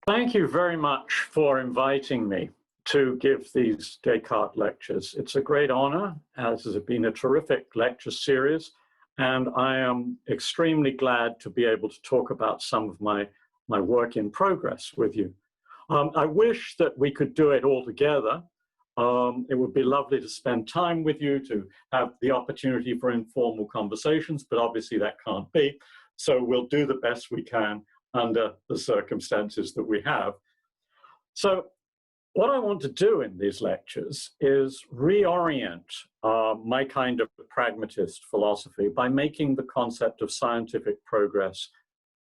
Thank you very much for inviting me to give these Descartes lectures. It's a great honor, as has been a terrific lecture series, and I am extremely glad to be able to talk about some of my work in progress with you. I wish that we could do it all together. It would be lovely to spend time with you, to have the opportunity for informal conversations, but obviously that can't be. So we'll do the best we can under the circumstances that we have. So what I want to do in these lectures is reorient my kind of pragmatist philosophy by making the concept of scientific progress,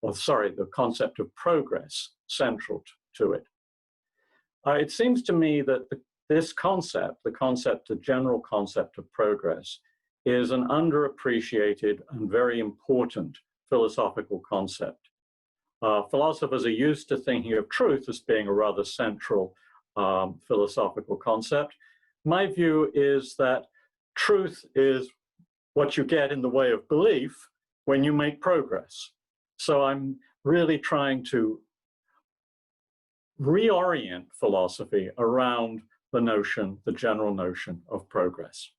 the concept of progress central to it. It seems to me that this concept, the general concept of progress, is an underappreciated and very important philosophical concept. Philosophers are used to thinking of truth as being a rather central philosophical concept. My view is that truth is what you get in the way of belief when you make progress. So I'm really trying to reorient philosophy around the general notion of progress.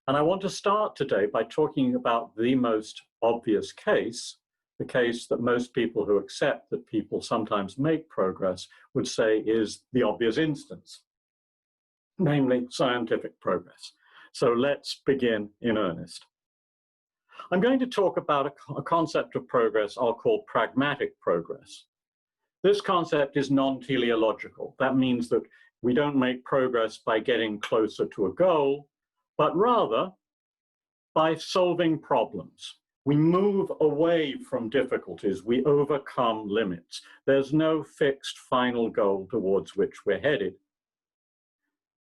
And I want to start today by talking about the most obvious case, the case that most people who accept that people sometimes make progress would say is the obvious instance, namely scientific progress. So let's begin in earnest. I'm going to talk about a concept of progress I'll call pragmatic progress. This concept is non-teleological. That means that we don't make progress by getting closer to a goal, but rather by solving problems. We move away from difficulties, we overcome limits. There's no fixed final goal towards which we're headed.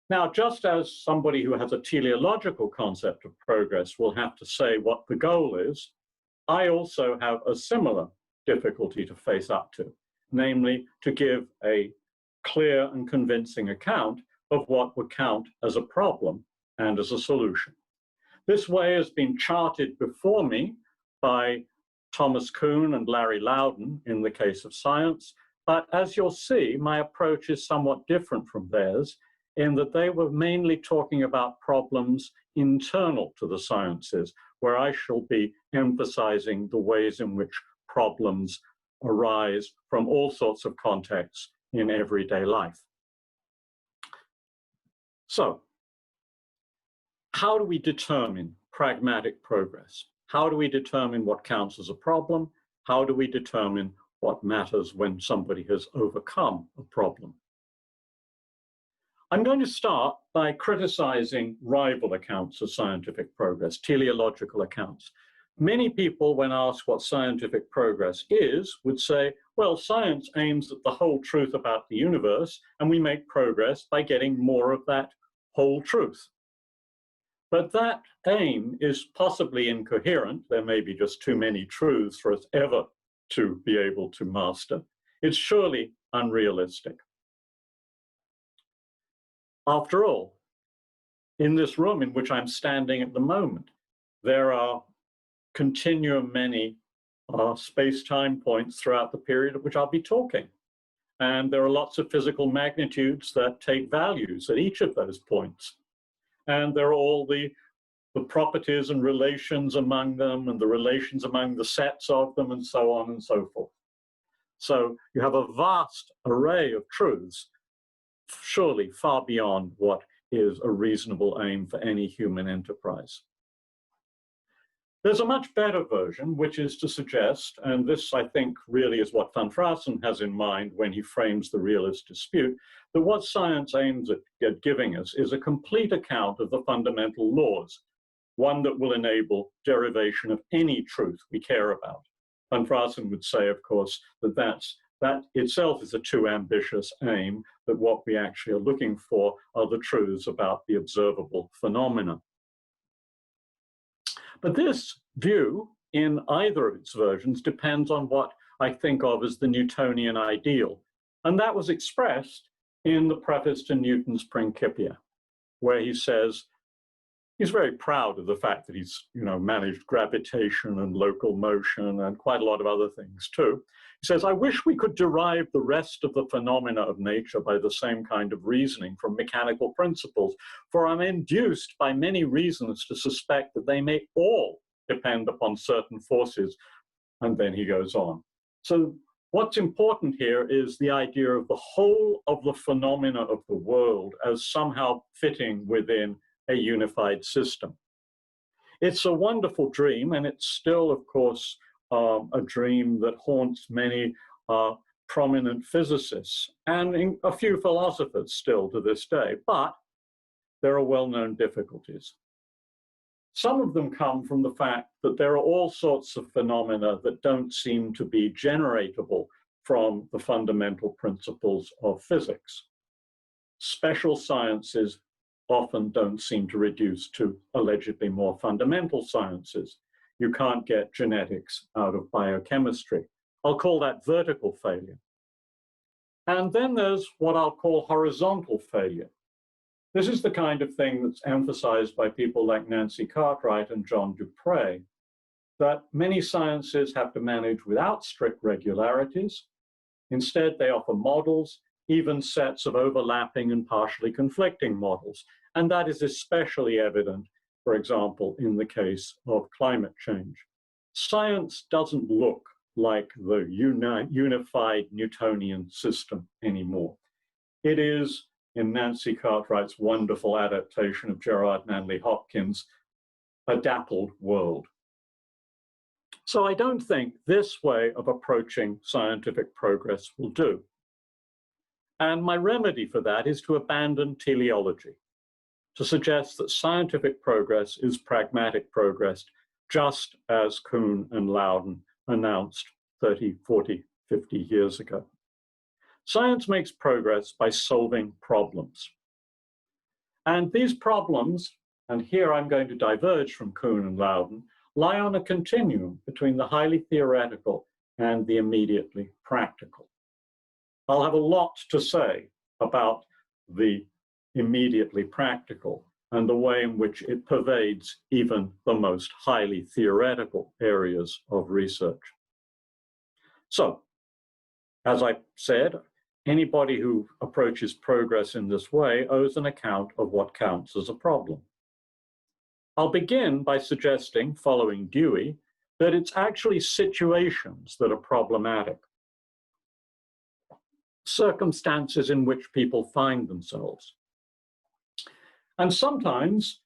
Now, just as somebody who has a teleological concept of progress will have to say what the goal is, I also have a similar difficulty to face up to, namely to give a clear and convincing account of what would count as a problem and as a solution. This way has been charted before me by Thomas Kuhn and Larry Loudon in the case of science, but as you'll see, my approach is somewhat different from theirs in that they were mainly talking about problems internal to the sciences, where I shall be emphasizing the ways in which problems arise from all sorts of contexts in everyday life. So, how do we determine pragmatic progress? How do we determine what counts as a problem? How do we determine what matters when somebody has overcome a problem? I'm going to start by criticizing rival accounts of scientific progress, teleological accounts. Many people, when asked what scientific progress is, would say, well, science aims at the whole truth about the universe, and we make progress by getting more of that whole truth. But that aim is possibly incoherent. There may be just too many truths for us ever to be able to master. It's surely unrealistic. After all, in this room in which I'm standing at the moment, there are continuum many space-time points throughout the period at which I'll be talking. And there are lots of physical magnitudes that take values at each of those points. And there are all the properties and relations among them and the relations among the sets of them and so on and so forth. So you have a vast array of truths, surely far beyond what is a reasonable aim for any human enterprise. There's a much better version, which is to suggest, and this I think really is what Van Fraassen has in mind when he frames the realist dispute, that what science aims at giving us is a complete account of the fundamental laws, one that will enable derivation of any truth we care about. Van Fraassen would say, of course, that itself is a too ambitious aim, that what we actually are looking for are the truths about the observable phenomena. But this view, in either of its versions, depends on what I think of as the Newtonian ideal. And that was expressed in the preface to Newton's Principia, where he says, He's very proud of the fact that he's, managed gravitation and local motion and quite a lot of other things too. He says, I wish we could derive the rest of the phenomena of nature by the same kind of reasoning from mechanical principles, for I'm induced by many reasons to suspect that they may all depend upon certain forces. And then he goes on. So what's important here is the idea of the whole of the phenomena of the world as somehow fitting within a unified system. It's a wonderful dream, and it's still, of course, a dream that haunts many prominent physicists and a few philosophers still to this day, but there are well-known difficulties. Some of them come from the fact that there are all sorts of phenomena that don't seem to be generatable from the fundamental principles of physics. Special sciences often don't seem to reduce to allegedly more fundamental sciences. You can't get genetics out of biochemistry. I'll call that vertical failure. And then there's what I'll call horizontal failure. This is the kind of thing that's emphasized by people like Nancy Cartwright and John Dupre, that many sciences have to manage without strict regularities. Instead, they offer models, even sets of overlapping and partially conflicting models. And that is especially evident, for example, in the case of climate change. Science doesn't look like the unified Newtonian system anymore. It is, in Nancy Cartwright's wonderful adaptation of Gerard Manley Hopkins, a dappled world. So I don't think this way of approaching scientific progress will do. And my remedy for that is to abandon teleology, to suggest that scientific progress is pragmatic progress, just as Kuhn and Loudon announced 30, 40, 50 years ago. Science makes progress by solving problems. And these problems, and here I'm going to diverge from Kuhn and Loudon, lie on a continuum between the highly theoretical and the immediately practical. I'll have a lot to say about the immediately practical and the way in which it pervades even the most highly theoretical areas of research. So, as I said, anybody who approaches progress in this way owes an account of what counts as a problem. I'll begin by suggesting, following Dewey, that it's actually situations that are problematic. Circumstances in which people find themselves. And sometimes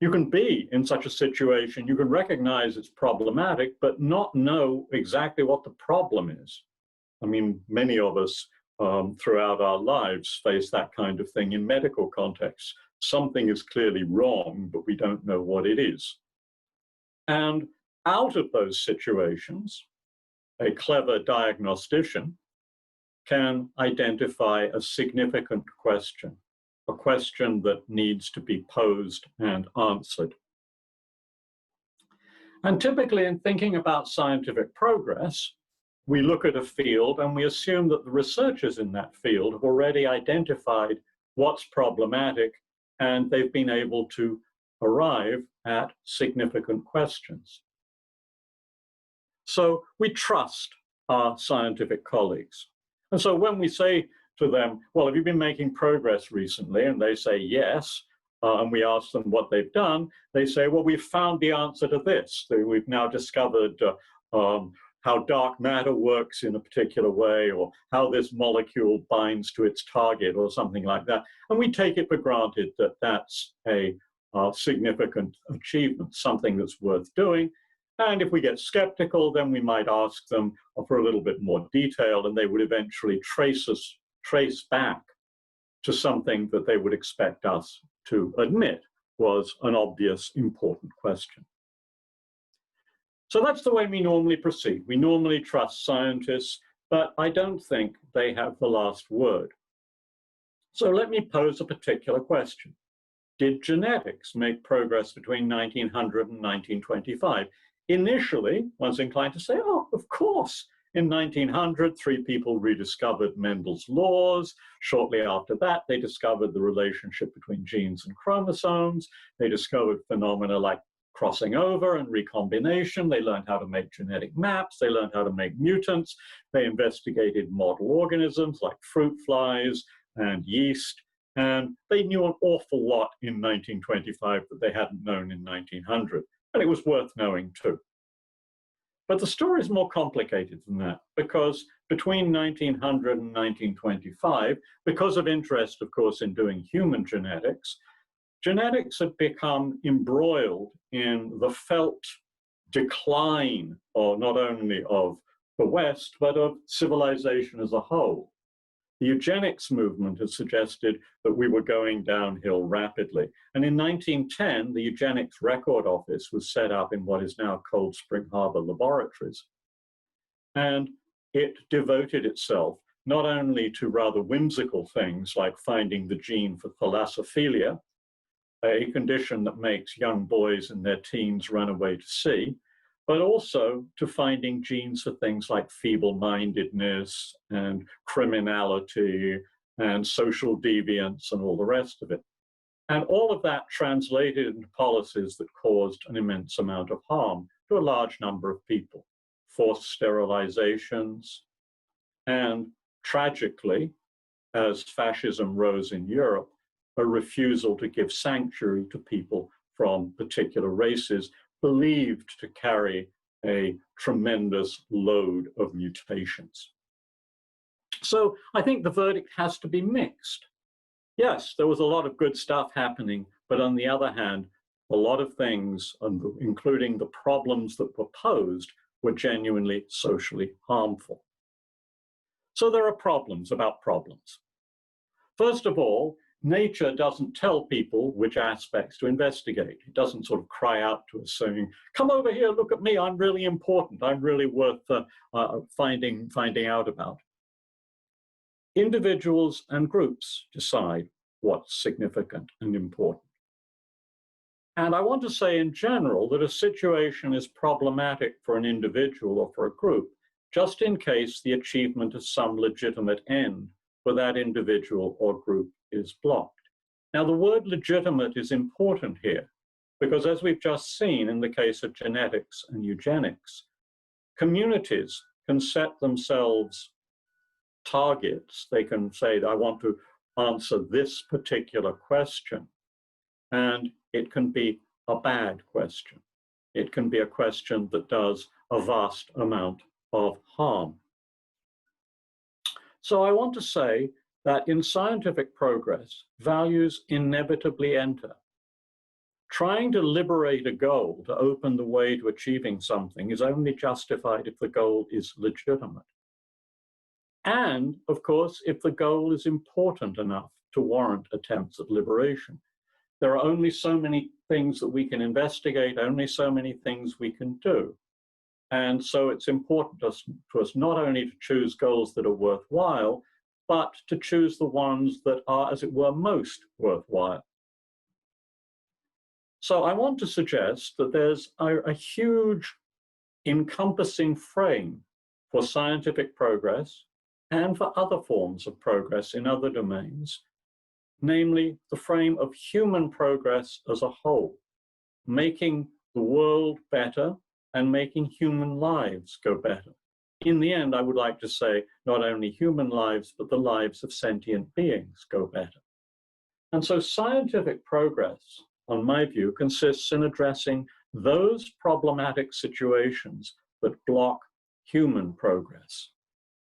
you can be in such a situation, you can recognize it's problematic, but not know exactly what the problem is. I mean, many of us throughout our lives face that kind of thing in medical contexts. Something is clearly wrong, but we don't know what it is. And out of those situations, a clever diagnostician can identify a significant question, a question that needs to be posed and answered. And typically in thinking about scientific progress, we look at a field and we assume that the researchers in that field have already identified what's problematic and they've been able to arrive at significant questions. So we trust our scientific colleagues. And so when we say to them, well, have you been making progress recently? And they say yes, and we ask them what they've done, they say, well, we've found the answer to this. We've now discovered how dark matter works in a particular way, or how this molecule binds to its target, or something like that. And we take it for granted that that's a significant achievement, something that's worth doing. And if we get skeptical, then we might ask them for a little bit more detail, and they would eventually trace back to something that they would expect us to admit was an obvious, important question. So that's the way we normally proceed. We normally trust scientists, but I don't think they have the last word. So let me pose a particular question. Did genetics make progress between 1900 and 1925? Initially, one's inclined to say, oh, of course, in 1900, 3 people rediscovered Mendel's laws. Shortly after that, they discovered the relationship between genes and chromosomes. They discovered phenomena like crossing over and recombination. They learned how to make genetic maps. They learned how to make mutants. They investigated model organisms like fruit flies and yeast. And they knew an awful lot in 1925 that they hadn't known in 1900. And it was worth knowing too. But the story is more complicated than that, because between 1900 and 1925, because of interest, of course, in doing human genetics, genetics had become embroiled in the felt decline, or not only of the West, but of civilization as a whole. The eugenics movement had suggested that we were going downhill rapidly. And in 1910, the Eugenics Record Office was set up in what is now Cold Spring Harbor Laboratories. And it devoted itself not only to rather whimsical things like finding the gene for thalassophila, a condition that makes young boys in their teens run away to sea, but also to finding genes for things like feeble-mindedness and criminality and social deviance and all the rest of it. And all of that translated into policies that caused an immense amount of harm to a large number of people. Forced sterilizations, and tragically, as fascism rose in Europe, a refusal to give sanctuary to people from particular races believed to carry a tremendous load of mutations. So I think the verdict has to be mixed. Yes, there was a lot of good stuff happening, but on the other hand, a lot of things, including the problems that were posed, were genuinely socially harmful. So there are problems about problems. First of all, nature doesn't tell people which aspects to investigate. It doesn't sort of cry out to us saying, come over here, look at me, I'm really important, I'm really worth finding out about. Individuals and groups decide what's significant and important. And I want to say in general that a situation is problematic for an individual or for a group, just in case the achievement of some legitimate end for that individual or group is blocked. Now, the word legitimate is important here, because as we've just seen in the case of genetics and eugenics, communities can set themselves targets. They can say, I want to answer this particular question, and it can be a bad question. It can be a question that does a vast amount of harm. So I want to say that in scientific progress, values inevitably enter. Trying to liberate a goal to open the way to achieving something is only justified if the goal is legitimate. And, of course, if the goal is important enough to warrant attempts at liberation. There are only so many things that we can investigate, only so many things we can do. And so it's important to us not only to choose goals that are worthwhile, but to choose the ones that are, as it were, most worthwhile. So I want to suggest that there's a huge encompassing frame for scientific progress and for other forms of progress in other domains, namely the frame of human progress as a whole, making the world better and making human lives go better. In the end, I would like to say not only human lives, but the lives of sentient beings go better. And so scientific progress, on my view, consists in addressing those problematic situations that block human progress.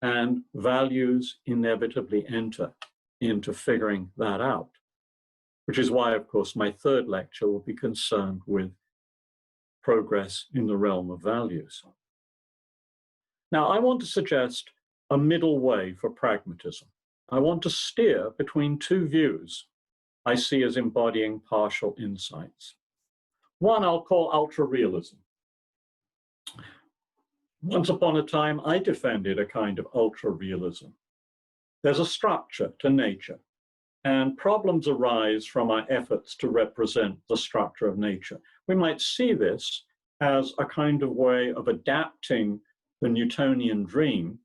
And values inevitably enter into figuring that out, which is why, of course, my third lecture will be concerned with progress in the realm of values. Now, I want to suggest a middle way for pragmatism. I want to steer between two views I see as embodying partial insights. One I'll call ultra-realism. Once upon a time, I defended a kind of ultra-realism. There's a structure to nature, and problems arise from our efforts to represent the structure of nature. We might see this as a kind of way of adapting the Newtonian dream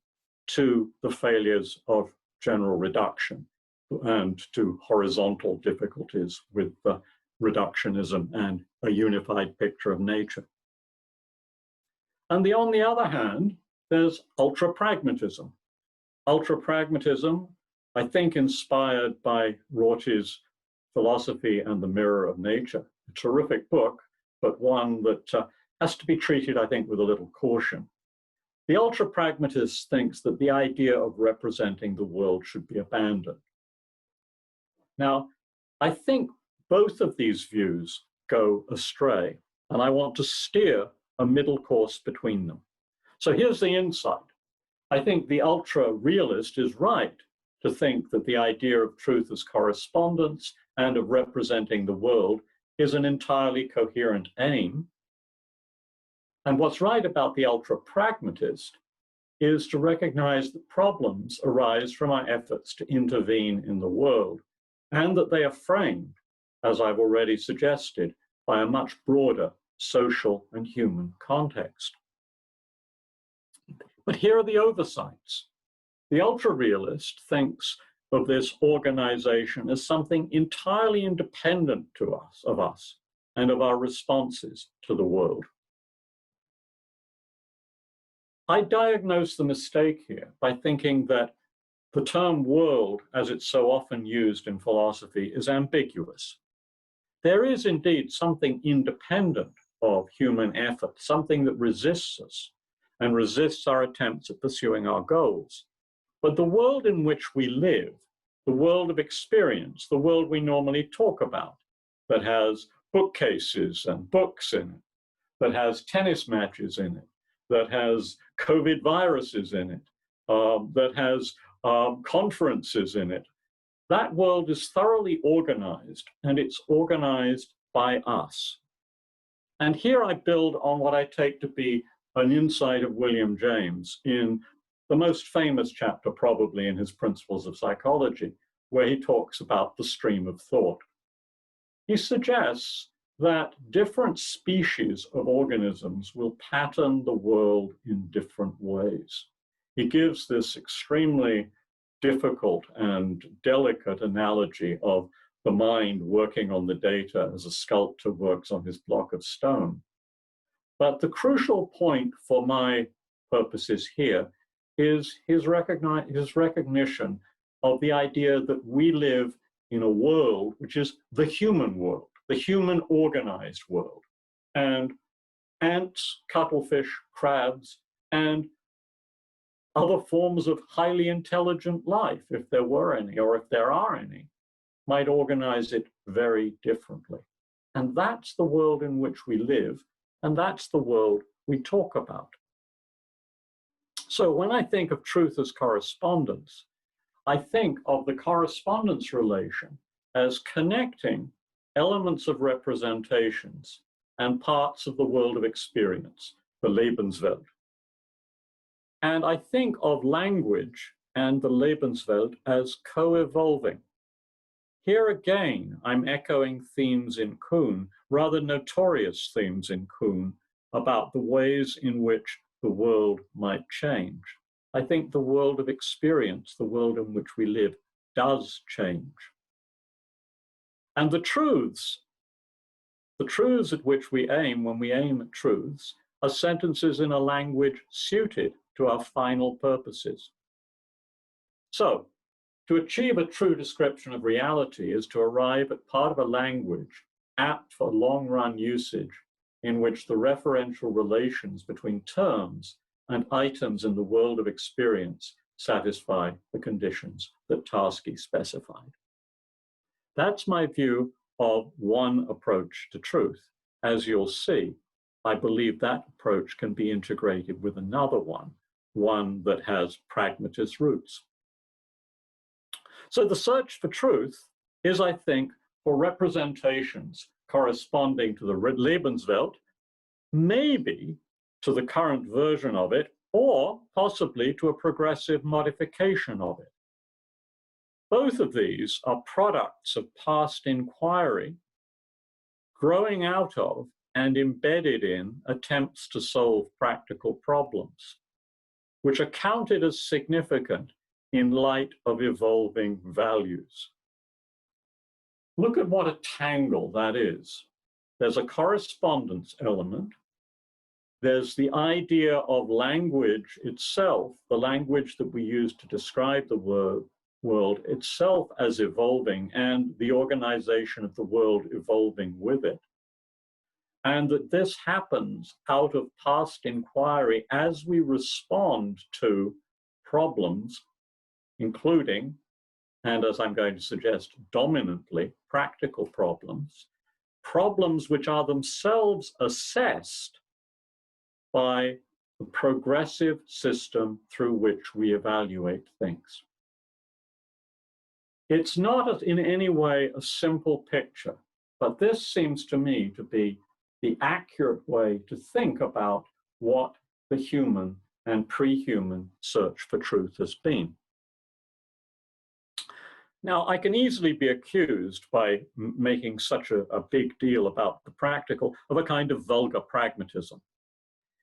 to the failures of general reduction and to horizontal difficulties with reductionism and a unified picture of nature. And on the other hand, there's ultra-pragmatism. Ultra-pragmatism, I think, inspired by Rorty's Philosophy and the Mirror of Nature, a terrific book, but one that has to be treated, I think, with a little caution. The ultra-pragmatist thinks that the idea of representing the world should be abandoned. Now, I think both of these views go astray, and I want to steer a middle course between them. So here's the insight. I think the ultra-realist is right to think that the idea of truth as correspondence and of representing the world is an entirely coherent aim. And what's right about the ultra-pragmatist is to recognize that problems arise from our efforts to intervene in the world, and that they are framed, as I've already suggested, by a much broader social and human context. But here are the oversights. The ultra-realist thinks of this organization as something entirely independent of us and of our responses to the world. I diagnose the mistake here by thinking that the term world, as it's so often used in philosophy, is ambiguous. There is indeed something independent of human effort, something that resists us and resists our attempts at pursuing our goals. But the world in which we live, the world of experience, the world we normally talk about, that has bookcases and books in it, that has tennis matches in it, that has COVID viruses in it, that has conferences in it. That world is thoroughly organized, and it's organized by us. And here I build on what I take to be an insight of William James in the most famous chapter probably in his Principles of Psychology, where he talks about the stream of thought. He suggests that different species of organisms will pattern the world in different ways. He gives this extremely difficult and delicate analogy of the mind working on the data as a sculptor works on his block of stone. But the crucial point for my purposes here is his recognition of the idea that we live in a world which is the human world, the human organized world. And ants, cuttlefish, crabs, and other forms of highly intelligent life, if there were any, or if there are any, might organize it very differently. And that's the world in which we live, and that's the world we talk about. So when I think of truth as correspondence, I think of the correspondence relation as connecting elements of representations and parts of the world of experience, the Lebenswelt. And I think of language and the Lebenswelt as co-evolving. Here again, I'm echoing themes in Kuhn, rather notorious themes in Kuhn, about the ways in which the world might change. I think the world of experience, the world in which we live, does change. And the truths at which we aim when we aim at truths are sentences in a language suited to our final purposes. So, to achieve a true description of reality is to arrive at part of a language apt for long-run usage in which the referential relations between terms and items in the world of experience satisfy the conditions that Tarski specified. That's my view of one approach to truth. As you'll see, I believe that approach can be integrated with another one that has pragmatist roots. So the search for truth is, I think, for representations corresponding to the Lebenswelt, maybe to the current version of it, or possibly to a progressive modification of it. Both of these are products of past inquiry, growing out of and embedded in attempts to solve practical problems. which are counted as significant in light of evolving values. Look at what a tangle that is. There's a correspondence element. There's the idea of language itself, the language that we use to describe the world itself as evolving, and the organization of the world evolving with it. And that this happens out of past inquiry as we respond to problems, including, and as I'm going to suggest, dominantly practical problems, problems which are themselves assessed by the progressive system through which we evaluate things. It's not in any way a simple picture, but this seems to me to be the accurate way to think about what the human and pre-human search for truth has been. Now, I can easily be accused by making such a big deal about the practical of a kind of vulgar pragmatism.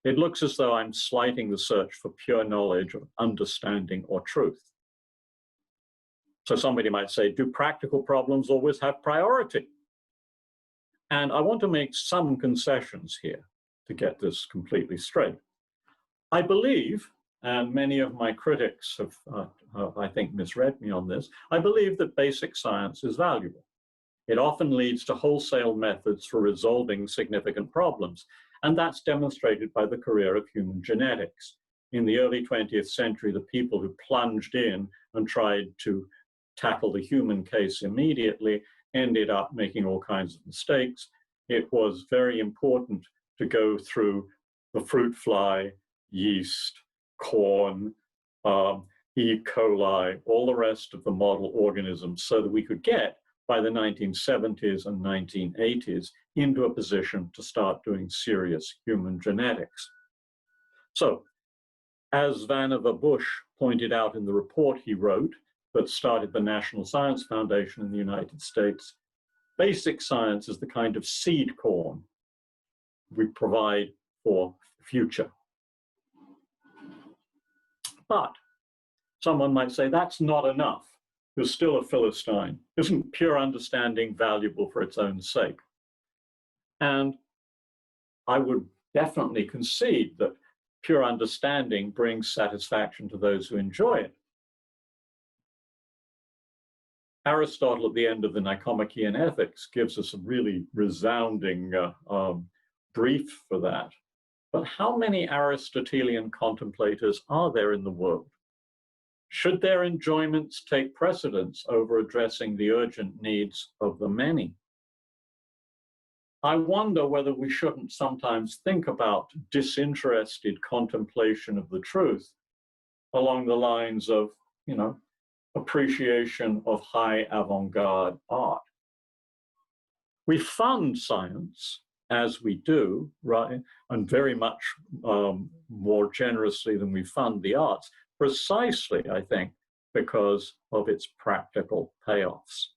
It looks as though I'm slighting the search for pure knowledge or understanding or truth. So somebody might say, do practical problems always have priority? And I want to make some concessions here to get this completely straight. I believe, and many of my critics have, I think, misread me on this, I believe that basic science is valuable. It often leads to wholesale methods for resolving significant problems, and that's demonstrated by the career of human genetics. In the early 20th century, the people who plunged in and tried to tackle the human case immediately ended up making all kinds of mistakes. It was very important to go through the fruit fly, yeast, corn, E. coli, all the rest of the model organisms, so that we could get, by the 1970s and 1980s, into a position to start doing serious human genetics. So, as Vannevar Bush pointed out in the report he wrote that started the National Science Foundation in the United States, basic science is the kind of seed corn we provide for the future. But someone might say that's not enough. You're still a Philistine. Isn't pure understanding valuable for its own sake? And I would definitely concede that pure understanding brings satisfaction to those who enjoy it. Aristotle, at the end of the Nicomachean Ethics, gives us a really resounding brief for that. But how many Aristotelian contemplators are there in the world? Should their enjoyments take precedence over addressing the urgent needs of the many? I wonder whether we shouldn't sometimes think about disinterested contemplation of the truth along the lines of, appreciation of high avant-garde art. We fund science, as we do, right, and very much more generously than we fund the arts, precisely, I think, because of its practical payoffs.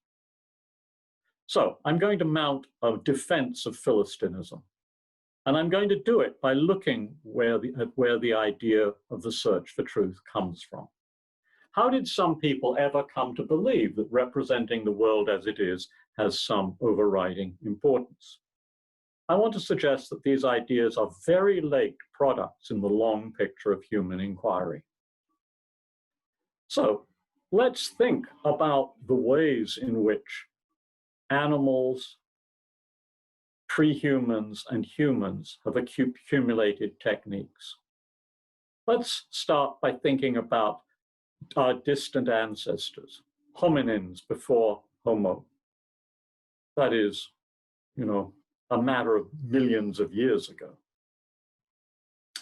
So I'm going to mount a defense of Philistinism, and I'm going to do it by looking at where the idea of the search for truth comes from. How did some people ever come to believe that representing the world as it is has some overriding importance? I want to suggest that these ideas are very late products in the long picture of human inquiry. So let's think about the ways in which animals, pre-humans, and humans have accumulated techniques. Let's start by thinking about our distant ancestors, hominins before Homo. That is, a matter of millions of years ago.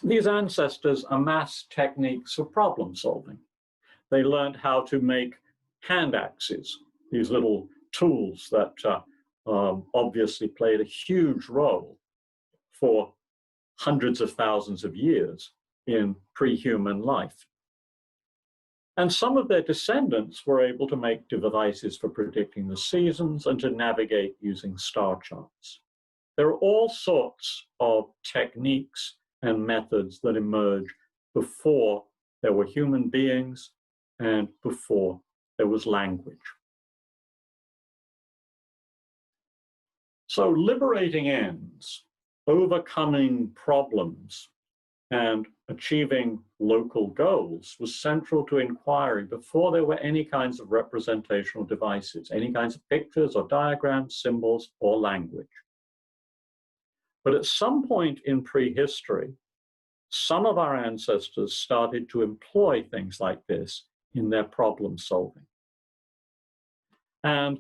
These ancestors amassed techniques of problem solving. They learned how to make hand axes, these little tools that obviously played a huge role for hundreds of thousands of years in pre-human life. And some of their descendants were able to make devices for predicting the seasons and to navigate using star charts. There are all sorts of techniques and methods that emerge before there were human beings and before there was language. So liberating ends, overcoming problems, and achieving local goals was central to inquiry before there were any kinds of representational devices, any kinds of pictures or diagrams, symbols, or language. But at some point in prehistory, some of our ancestors started to employ things like this in their problem solving. And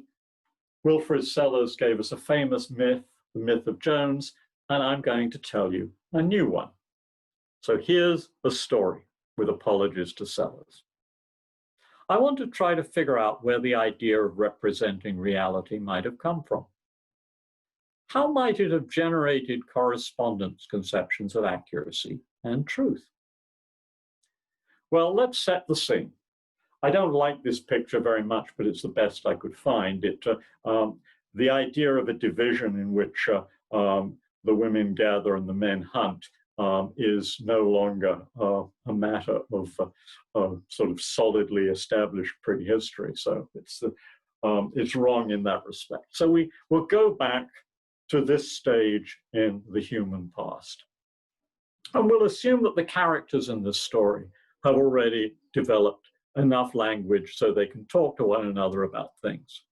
Wilfrid Sellars gave us a famous myth, the myth of Jones, and I'm going to tell you a new one. So here's the story, with apologies to Sellars. I want to try to figure out where the idea of representing reality might have come from. How might it have generated correspondence conceptions of accuracy and truth? Well, let's set the scene. I don't like this picture very much, but it's the best I could find. The idea of a division in which the women gather and the men hunt is no longer a matter of sort of solidly established prehistory. So it's wrong in that respect. So we will go back to this stage in the human past. And we'll assume that the characters in this story have already developed enough language so they can talk to one another about things.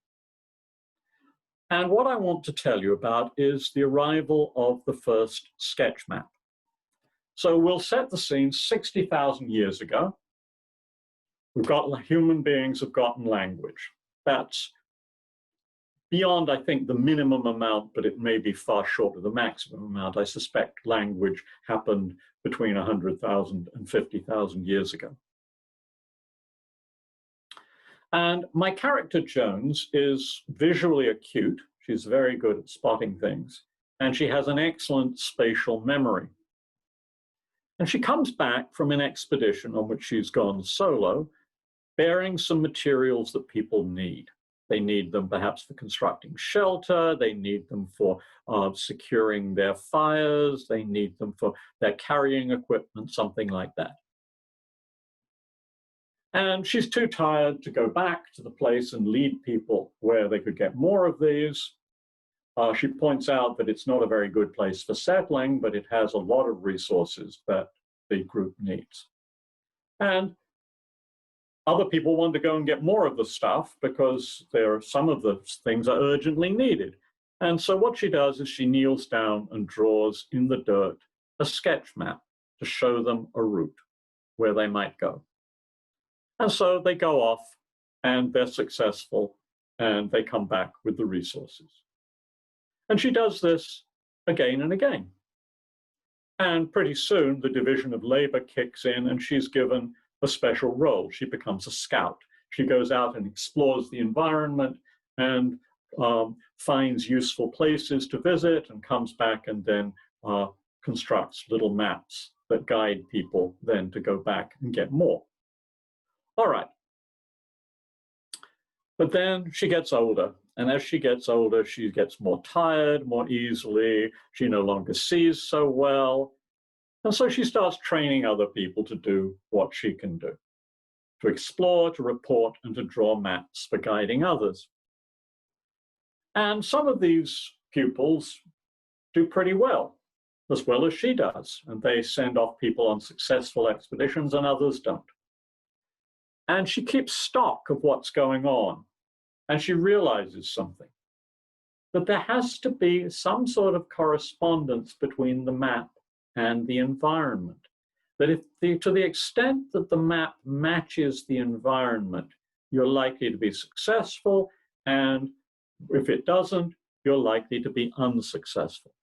And what I want to tell you about is the arrival of the first sketch map. So we'll set the scene 60,000 years ago. We've got human beings have gotten language. That's beyond, I think, the minimum amount, but it may be far short of the maximum amount. I suspect language happened between 100,000 and 50,000 years ago. And my character, Jones, is visually acute. She's very good at spotting things. And she has an excellent spatial memory. And she comes back from an expedition on which she's gone solo, bearing some materials that people need. They need them perhaps for constructing shelter. They need them for securing their fires. They need them for their carrying equipment, something like that. And she's too tired to go back to the place and lead people where they could get more of these. She points out that it's not a very good place for settling, but it has a lot of resources that the group needs. And other people want to go and get more of the stuff because some of the things are urgently needed. And so what she does is she kneels down and draws in the dirt a sketch map to show them a route where they might go. And so they go off and they're successful and they come back with the resources. And she does this again and again. And pretty soon the division of labor kicks in and she's given a special role. She becomes a scout. She goes out and explores the environment and finds useful places to visit and comes back and then constructs little maps that guide people then to go back and get more. All right. But then she gets older. And as she gets older, she gets more tired more easily. She no longer sees so well. And so she starts training other people to do what she can do, to explore, to report, and to draw maps for guiding others. And some of these pupils do pretty well as she does. And they send off people on successful expeditions and others don't. And she keeps stock of what's going on. And she realizes something, that there has to be some sort of correspondence between the map and the environment. That to the extent that the map matches the environment, you're likely to be successful, and if it doesn't, you're likely to be unsuccessful.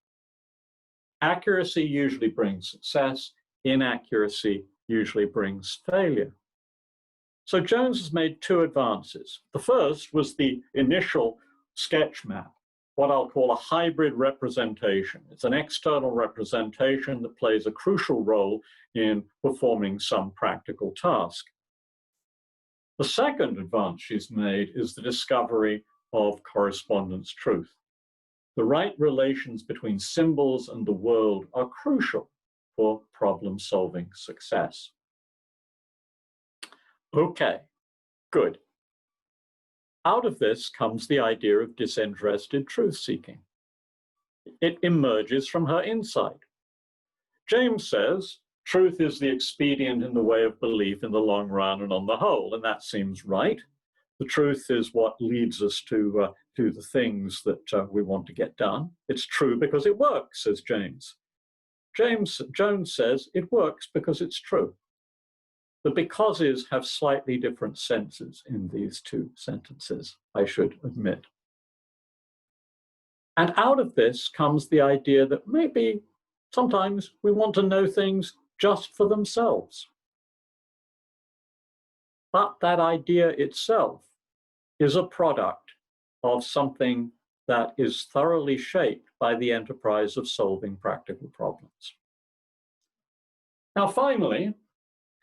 Accuracy usually brings success, inaccuracy usually brings failure. So Jones has made two advances. The first was the initial sketch map, what I'll call a hybrid representation. It's an external representation that plays a crucial role in performing some practical task. The second advance she's made is the discovery of correspondence truth. The right relations between symbols and the world are crucial for problem-solving success. Okay, good. Out of this comes the idea of disinterested truth-seeking. It emerges from her insight. James says, truth is the expedient in the way of belief in the long run and on the whole, and that seems right. The truth is what leads us to the things that we want to get done. It's true because it works, says James. Jones says it works because it's true. The becauses have slightly different senses in these two sentences, I should admit. And out of this comes the idea that maybe sometimes we want to know things just for themselves. But that idea itself is a product of something that is thoroughly shaped by the enterprise of solving practical problems. Now, finally,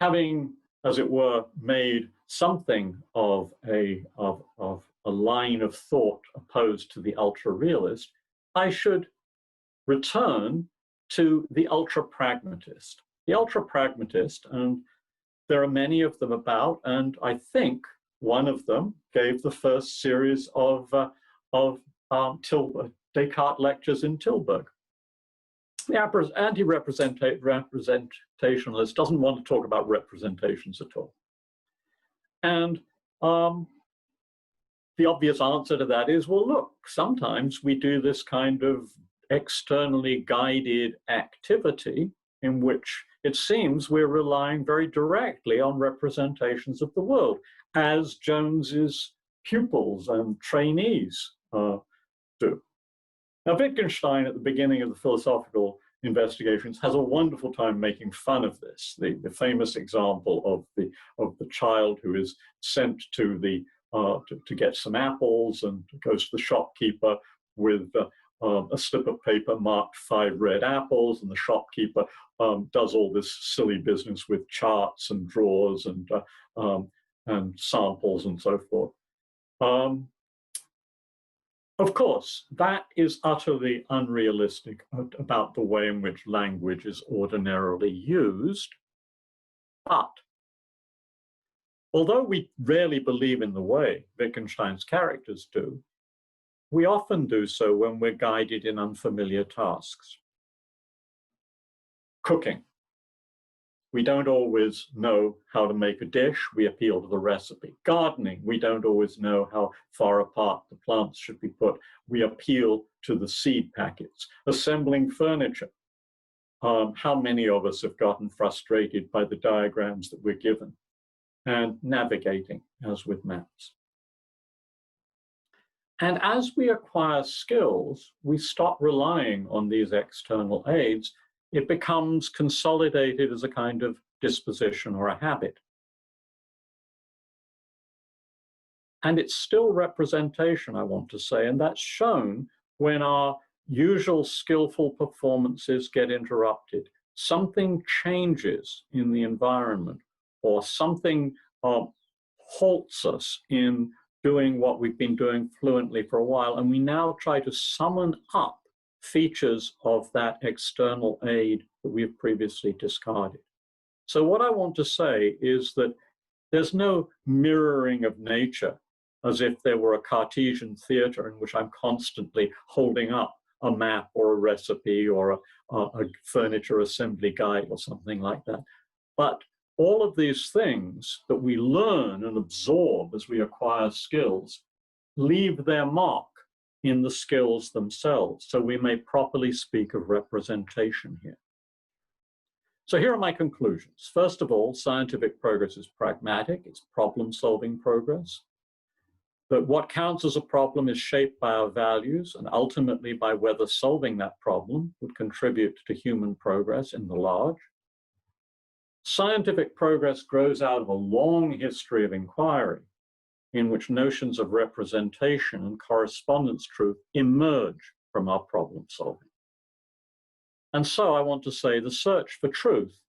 having, as it were, made something of a line of thought opposed to the ultra-realist, I should return to the ultra-pragmatist. The ultra-pragmatist, and there are many of them about, and I think one of them gave the first series of Descartes Lectures in Tilburg. The anti-representationalist doesn't want to talk about representations at all. And the obvious answer to that is, well, look, sometimes we do this kind of externally guided activity in which it seems we're relying very directly on representations of the world, as Jones's pupils and trainees do. Now, Wittgenstein, at the beginning of the philosophical investigations, has a wonderful time making fun of this. The famous example of the child who is sent to to get some apples and goes to the shopkeeper with a slip of paper marked 5 red apples, and the shopkeeper does all this silly business with charts and drawers and samples and so forth. Of course, that is utterly unrealistic about the way in which language is ordinarily used. But although we rarely believe in the way Wittgenstein's characters do, we often do so when we're guided in unfamiliar tasks. Cooking. We don't always know how to make a dish, we appeal to the recipe. Gardening, we don't always know how far apart the plants should be put, we appeal to the seed packets. Assembling furniture, how many of us have gotten frustrated by the diagrams that we're given? And navigating, as with maps. And as we acquire skills, we stop relying on these external aids. It becomes consolidated as a kind of disposition or a habit. And it's still representation, I want to say, and that's shown when our usual skillful performances get interrupted. Something changes in the environment, or something halts us in doing what we've been doing fluently for a while, and we now try to summon up features of that external aid that we've previously discarded. So what I want to say is that there's no mirroring of nature as if there were a Cartesian theater in which I'm constantly holding up a map or a recipe or a furniture assembly guide or something like that. But all of these things that we learn and absorb as we acquire skills leave their mark in the skills themselves, so we may properly speak of representation here. So here are my conclusions. First of all, scientific progress is pragmatic, it's problem-solving progress. But what counts as a problem is shaped by our values and ultimately by whether solving that problem would contribute to human progress in the large. Scientific progress grows out of a long history of inquiry in which notions of representation and correspondence truth emerge from our problem solving. And so I want to say the search for truth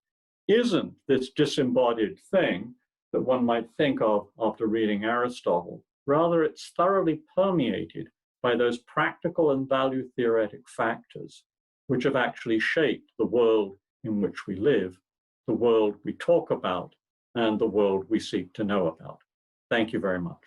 isn't this disembodied thing that one might think of after reading Aristotle. Rather, it's thoroughly permeated by those practical and value theoretic factors which have actually shaped the world in which we live, the world we talk about, and the world we seek to know about. Thank you very much.